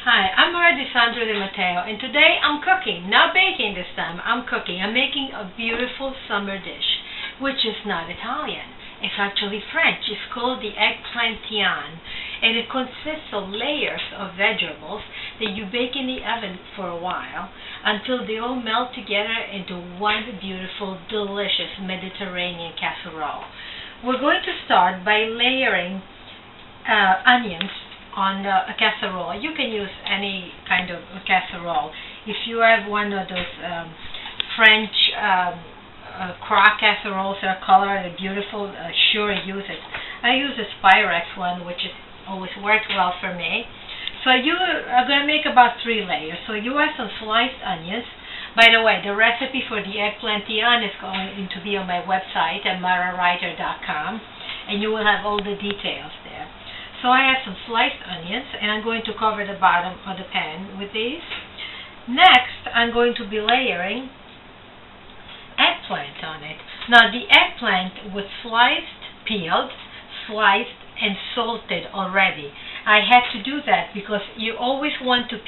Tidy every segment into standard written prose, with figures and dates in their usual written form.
Hi, I'm Sandra Di Matteo, and today I'm cooking, not baking this time. I'm cooking. I'm making a beautiful summer dish, which is not Italian. It's actually French. It's called the Eggplant Tian, and it consists of layers of vegetables that you bake in the oven for a while until they all melt together into one beautiful, delicious Mediterranean casserole. We're going to start by layering onions on a casserole. You can use any kind of a casserole. If you have one of those French crock casseroles that are colored and beautiful, sure use it. I use a Pyrex one, which has always worked well for me. So you are going to make about 3 layers. So you have some sliced onions. By the way, the recipe for the Eggplant Tian is going to be on my website at marawriter.com, and you will have all the details there. So I have some sliced onions, and I'm going to cover the bottom of the pan with these. Next, I'm going to be layering eggplant on it. Now, the eggplant was sliced, peeled, sliced, and salted already. I had to do that because you always want to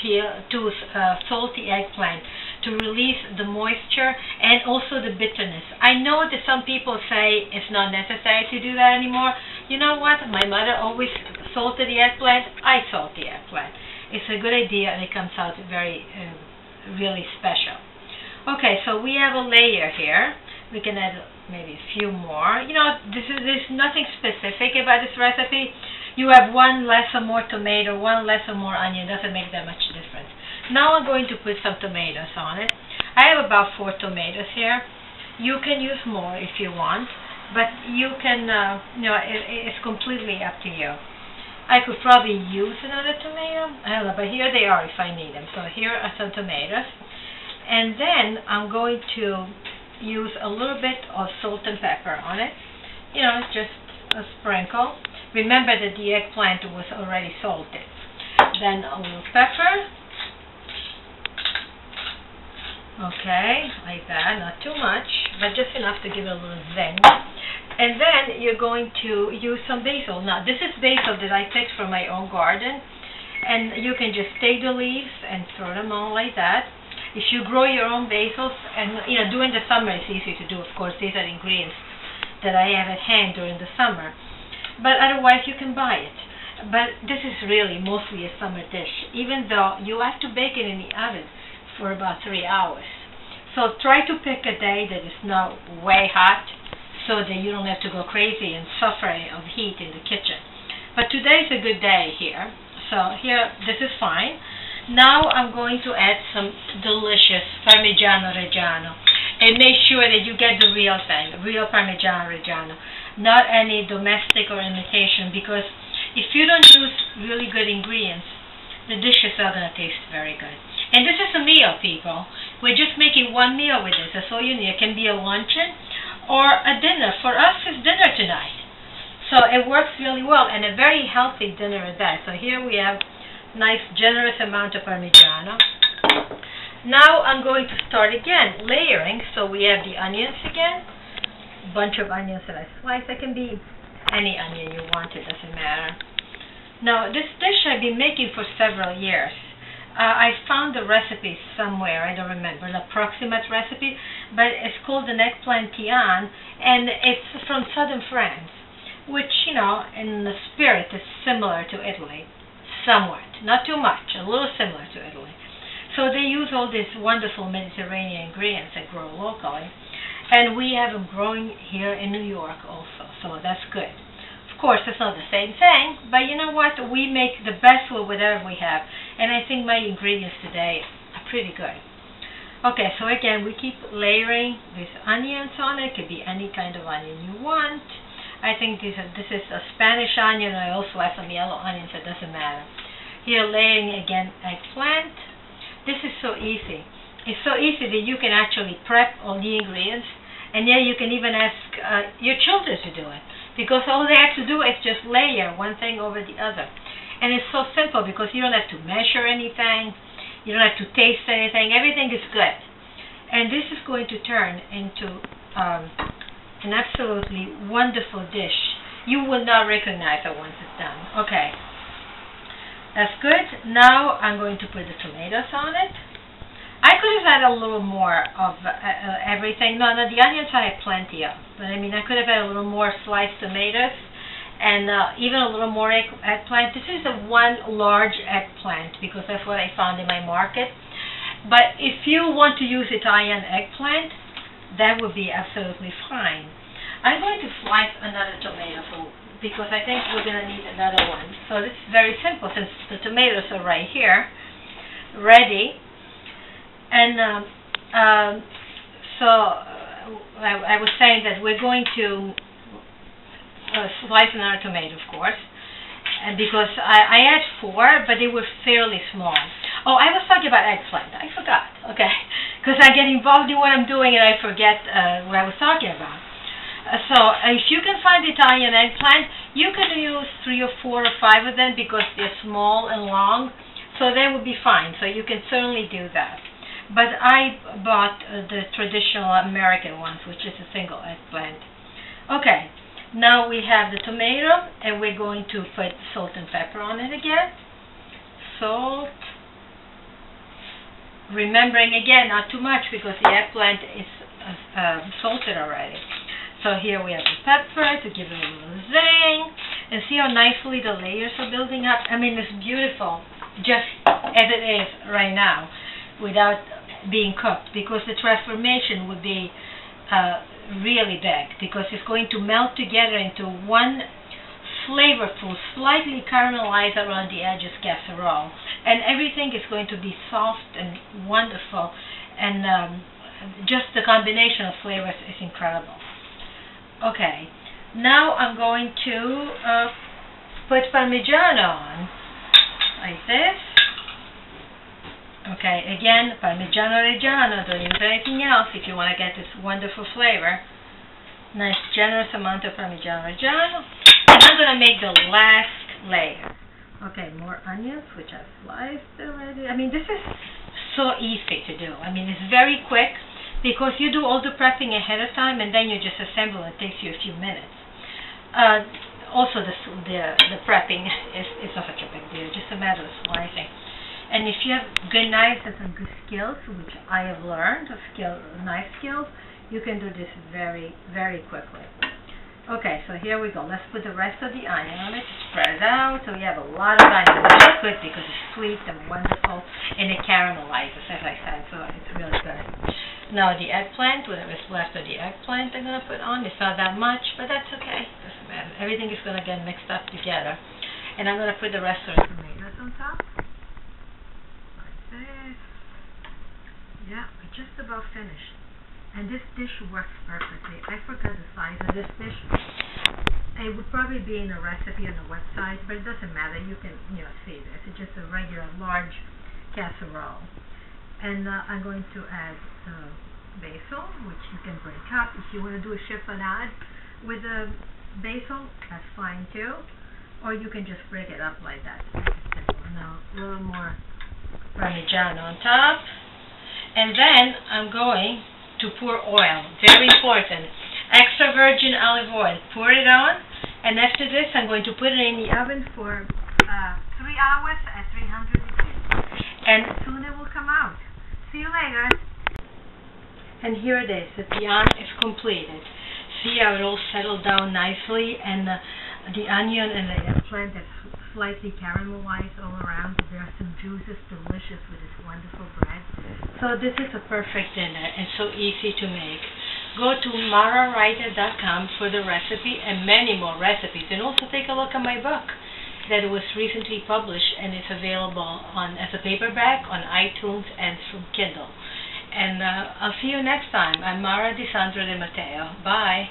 salt the eggplant to release the moisture and also the bitterness. I know that some people say it's not necessary to do that anymore. You know what? My mother always salted the eggplant. I salt the eggplant. It's a good idea, and it comes out very, really special. Okay, so we have a layer here. We can add maybe a few more. You know, there's nothing specific about this recipe. You have one less or more tomato, one less or more onion. Doesn't make that much difference. Now I'm going to put some tomatoes on it. I have about 4 tomatoes here. You can use more if you want, but you can, it's completely up to you. I could probably use another tomato. I don't know, but here they are if I need them. So here are some tomatoes. And then I'm going to use a little bit of salt and pepper on it. You know, just a sprinkle. Remember that the eggplant was already salted. Then a little pepper. Okay, like that, not too much, but just enough to give it a little zing. And then you're going to use some basil. Now, this is basil that I picked from my own garden, and you can just take the leaves and throw them on like that. If you grow your own basils, and during the summer it's easy to do, of course. These are ingredients that I have at hand during the summer. But otherwise you can buy it. But this is really mostly a summer dish, even though you have to bake it in the oven for about 3 hours. So try to pick a day that is not way hot so that you don't have to go crazy and suffer of heat in the kitchen. But today's a good day here. So here, this is fine. Now I'm going to add some delicious Parmigiano Reggiano. And make sure that you get the real thing, real Parmigiano Reggiano, not any domestic or imitation, because if you don't use really good ingredients, the dishes are going to taste very good. And this is a meal, people. We're just making one meal with this. That's all you need. It can be a luncheon or a dinner. For us, it's dinner tonight. So it works really well, and a very healthy dinner at that. So here we have nice, generous amount of Parmigiano. Now I'm going to start again, layering. So we have the onions again. A bunch of onions that I sliced. It can be any onion you want. It doesn't matter. Now, this dish I've been making for several years. I found the recipe somewhere, I don't remember, an approximate recipe, but it's called an Eggplant Tian, and it's from southern France, which, in the spirit is similar to Italy, somewhat, not too much, a little similar to Italy. So they use all these wonderful Mediterranean ingredients that grow locally, and we have them growing here in New York also, so that's good. Of course, it's not the same thing, but you know what? We make the best with whatever we have, and I think my ingredients today are pretty good. Okay, so again, we keep layering these onions on it. It could be any kind of onion you want. I think this is a Spanish onion. I also have some yellow onions. It doesn't matter. Here, layering again eggplant. This is so easy. It's so easy that you can actually prep all the ingredients, and then you can even ask your children to do it. Because all they have to do is just layer one thing over the other. And it's so simple because you don't have to measure anything. You don't have to taste anything. Everything is good. And this is going to turn into an absolutely wonderful dish. You will not recognize it once it's done. Okay. That's good. Now I'm going to put the tomatoes on it. I could have had a little more of everything. No, the onions I have plenty of. But I mean, I could have had a little more sliced tomatoes and even a little more eggplant. This is a one large eggplant because that's what I found in my market. But if you want to use Italian eggplant, that would be absolutely fine. I'm going to slice another tomato because I think we're going to need another one. So this is very simple since the tomatoes are right here, ready. And so I was saying that we're going to slice another tomato, of course, and because I had 4, but they were fairly small. Oh, I was talking about eggplant. I forgot. Okay, because I get involved in what I'm doing and I forget what I was talking about. So if you can find Italian eggplant, you can use 3 or 4 or 5 of them because they're small and long, so they would be fine. So you can certainly do that. But I bought the traditional American ones, which is a single eggplant. Okay, now we have the tomato, and we're going to put salt and pepper on it again. Salt. Remembering again, not too much because the eggplant is salted already. So here we have the pepper to give it a little zing. And see how nicely the layers are building up? I mean, it's beautiful, just as it is right now, without being cooked, because the transformation would be really big, because it's going to melt together into one flavorful, slightly caramelized around the edges casserole, and everything is going to be soft and wonderful, and just the combination of flavors is incredible. Okay, now I'm going to put Parmigiano on, like this. Okay, again, Parmigiano Reggiano, don't use anything else if you want to get this wonderful flavor. Nice generous amount of Parmigiano Reggiano. And I'm going to make the last layer. Okay, more onions, which I've sliced already. I mean, this is so easy to do. I mean, it's very quick because you do all the prepping ahead of time and then you just assemble. It takes you a few minutes. Also, the prepping is not such a big deal, just a matter of slicing. And if you have good knives and some good skills, which I have learned, knife skills, you can do this very, very quickly. Okay, so here we go. Let's put the rest of the onion on it, spread it out. So we have a lot of onion, which is good because it's sweet and wonderful, and it caramelizes, as I said, so it's really good. Now the eggplant, whatever's left of the eggplant I'm going to put on. It's not that much, but that's okay. Doesn't matter. Everything is going to get mixed up together. And I'm going to put the rest of the tomatoes on top. This. Yeah, we're just about finished. And this dish works perfectly. I forgot the size of this dish. It would probably be in a recipe on the website, but it doesn't matter. You can, see this. It's just a regular large casserole. And I'm going to add basil, which you can break up. If you want to do a chiffonade with the basil, that's fine too. Or you can just break it up like that. It's simple. Now, a little more Parmigiano on top, and then I'm going to pour oil. Very important. Extra virgin olive oil. Pour it on, and after this I'm going to put it in the oven for 3 hours at 300 degrees, and soon it will come out. See you later. And here it is. The tian is completed. See how it all settled down nicely, and the onion and the eggplant is slightly caramelized all around. There are some juices, delicious with this wonderful bread. So this is a perfect dinner and so easy to make. Go to marawriter.com for the recipe and many more recipes, and also take a look at my book that was recently published and is available as a paperback on iTunes and from Kindle. And I'll see you next time. I'm Mara Di Sandro De Matteo. Bye.